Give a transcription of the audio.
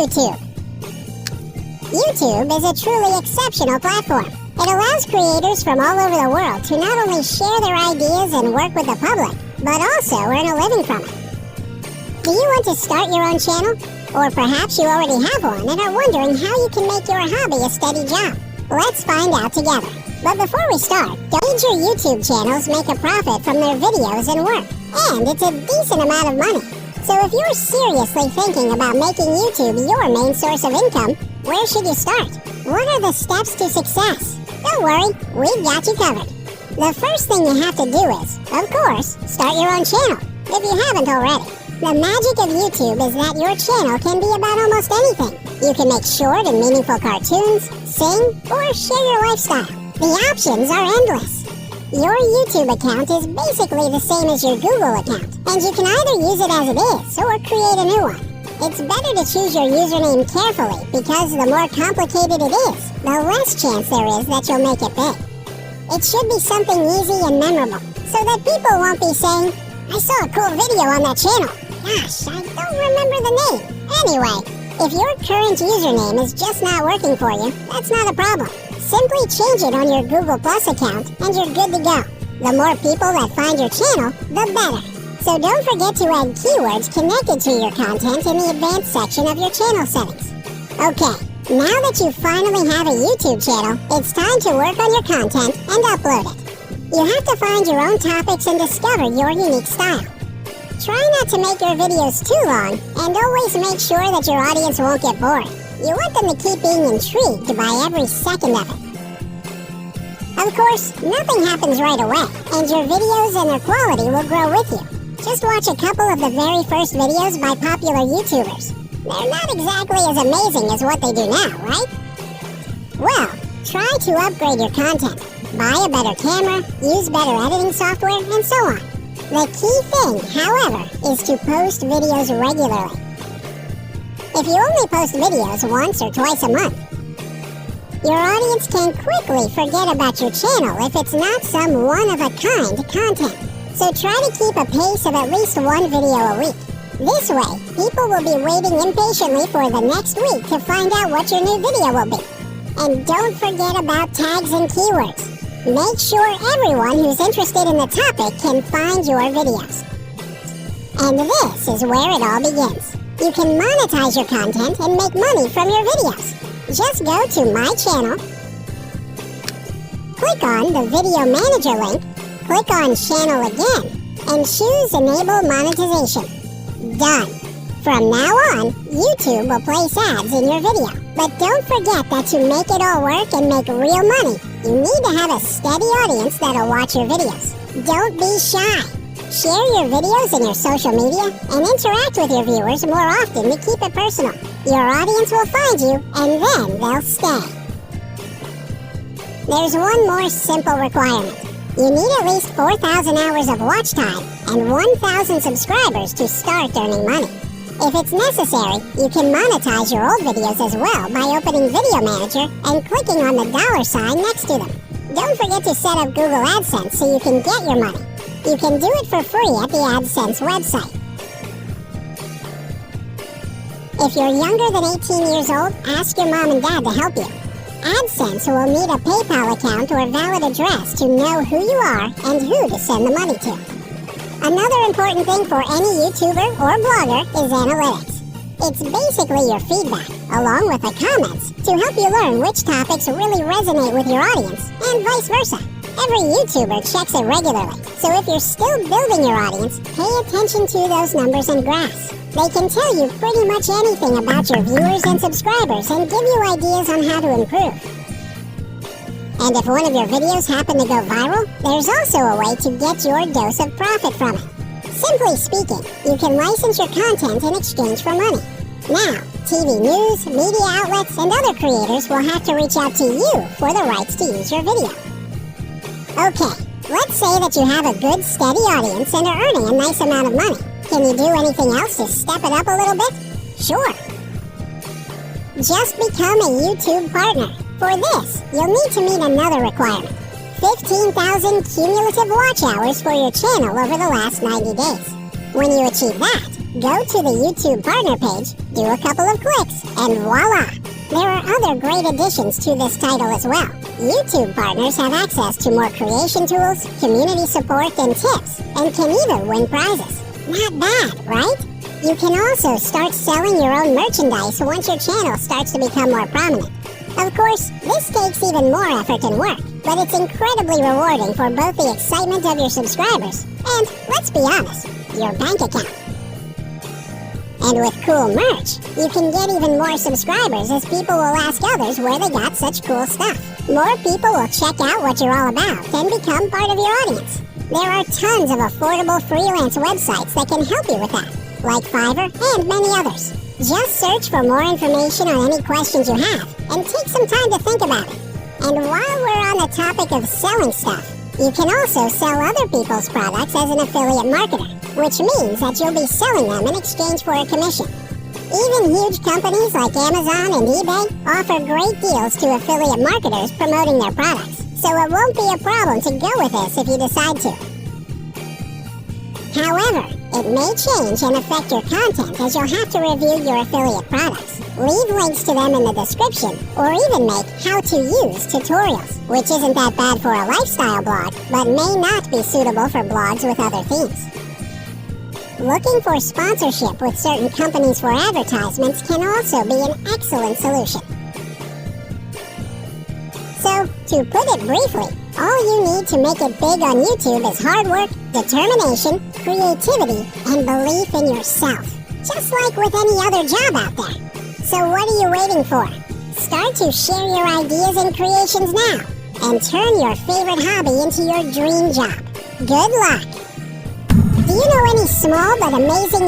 YouTube. YouTube is a truly exceptional platform. It allows creators from all over the world to not only share their ideas and work with the public, but also earn a living from it. Do you want to start your own channel? Or perhaps you already have one and are wondering how you can make your hobby a steady job? Let's find out together. But before we start, major YouTube channels make a profit from their videos and work, and it's a decent amount of money. So if you're seriously thinking about making YouTube your main source of income, where should you start? What are the steps to success? Don't worry, we've got you covered. The first thing you have to do is, of course, start your own channel, if you haven't already. The magic of YouTube is that your channel can be about almost anything. You can make short and meaningful cartoons, sing, or share your lifestyle. The options are endless. Your YouTube account is basically the same as your Google account, and you can either use it as it is or create a new one. It's better to choose your username carefully because the more complicated it is, the less chance there is that you'll make it big. It should be something easy and memorable so that people won't be saying, "I saw a cool video on that channel. Gosh, I don't remember the name." Anyway, if your current username is just not working for you, that's not a problem. Simply change it on your Google Plus account and you're good to go. The more people that find your channel, the better. So don't forget to add keywords connected to your content in the advanced section of your channel settings. Okay, now that you finally have a YouTube channel, it's time to work on your content and upload it. You have to find your own topics and discover your unique style. Try not to make your videos too long, and always make sure that your audience won't get bored. You want them to keep being intrigued by every second of it. Of course, nothing happens right away, and your videos and their quality will grow with you. Just watch a couple of the very first videos by popular YouTubers. They're not exactly as amazing as what they do now, right? Well, try to upgrade your content. Buy a better camera, use better editing software, and so on. The key thing, however, is to post videos regularly. If you only post videos once or twice a month, your audience can quickly forget about your channel if it's not some one-of-a-kind content. So try to keep a pace of at least one video a week. This way, people will be waiting impatiently for the next week to find out what your new video will be. And don't forget about tags and keywords. Make sure everyone who's interested in the topic can find your videos. And this is where it all begins. You can monetize your content and make money from your videos. Just go to my channel, click on the video manager link, click on channel again, and choose enable monetization. Done. From now on, YouTube will place ads in your video. But don't forget that to make it all work and make real money, you need to have a steady audience that'll watch your videos. Don't be shy. Share your videos in your social media and interact with your viewers more often to keep it personal. Your audience will find you and then they'll stay. There's one more simple requirement. You need at least 4,000 hours of watch time and 1,000 subscribers to start earning money. If it's necessary, you can monetize your old videos as well by opening Video Manager and clicking on the $ next to them. Don't forget to set up Google AdSense so you can get your money. You can do it for free at the AdSense website. If you're younger than 18 years old, ask your mom and dad to help you. AdSense will need a PayPal account or valid address to know who you are and who to send the money to. Another important thing for any YouTuber or blogger is analytics. It's basically your feedback, along with the comments, to help you learn which topics really resonate with your audience, and vice versa. Every YouTuber checks it regularly, so if you're still building your audience, pay attention to those numbers and graphs. They can tell you pretty much anything about your viewers and subscribers and give you ideas on how to improve. And if one of your videos happen to go viral, there's also a way to get your dose of profit from it. Simply speaking, you can license your content in exchange for money. Now, TV news, media outlets, and other creators will have to reach out to you for the rights to use your video. Okay, let's say that you have a good, steady audience and are earning a nice amount of money. Can you do anything else to step it up a little bit? Sure. Just become a YouTube partner. For this, you'll need to meet another requirement. 15,000 cumulative watch hours for your channel over the last 90 days. When you achieve that, Go to the YouTube partner page, do a couple of clicks, and voila! There are other great additions to this title as well. YouTube partners have access to more creation tools, community support, and tips, and can even win prizes. Not bad, right? You can also start selling your own merchandise once your channel starts to become more prominent. Of course, this takes even more effort and work, but it's incredibly rewarding for both the excitement of your subscribers and, let's be honest, your bank account. And with cool merch, you can get even more subscribers as people will ask others where they got such cool stuff. More people will check out what you're all about and become part of your audience. There are tons of affordable freelance websites that can help you with that, like Fiverr and many others. Just search for more information on any questions you have and take some time to think about it. And while we're on the topic of selling stuff, you can also sell other people's products as an affiliate marketer, which means that you'll be selling them in exchange for a commission. Even huge companies like Amazon and eBay offer great deals to affiliate marketers promoting their products, so it won't be a problem to go with this if you decide to. However, it may change and affect your content as you'll have to review your affiliate products, leave links to them in the description, or even make how-to-use tutorials, which isn't that bad for a lifestyle blog, but may not be suitable for blogs with other themes. Looking for sponsorship with certain companies for advertisements can also be an excellent solution. So, to put it briefly, all you need to make it big on YouTube is hard work, determination, creativity, and belief in yourself. Just like with any other job out there. So what are you waiting for? Start to share your ideas and creations now, and turn your favorite hobby into your dream job. Good luck! Do you know any small but amazing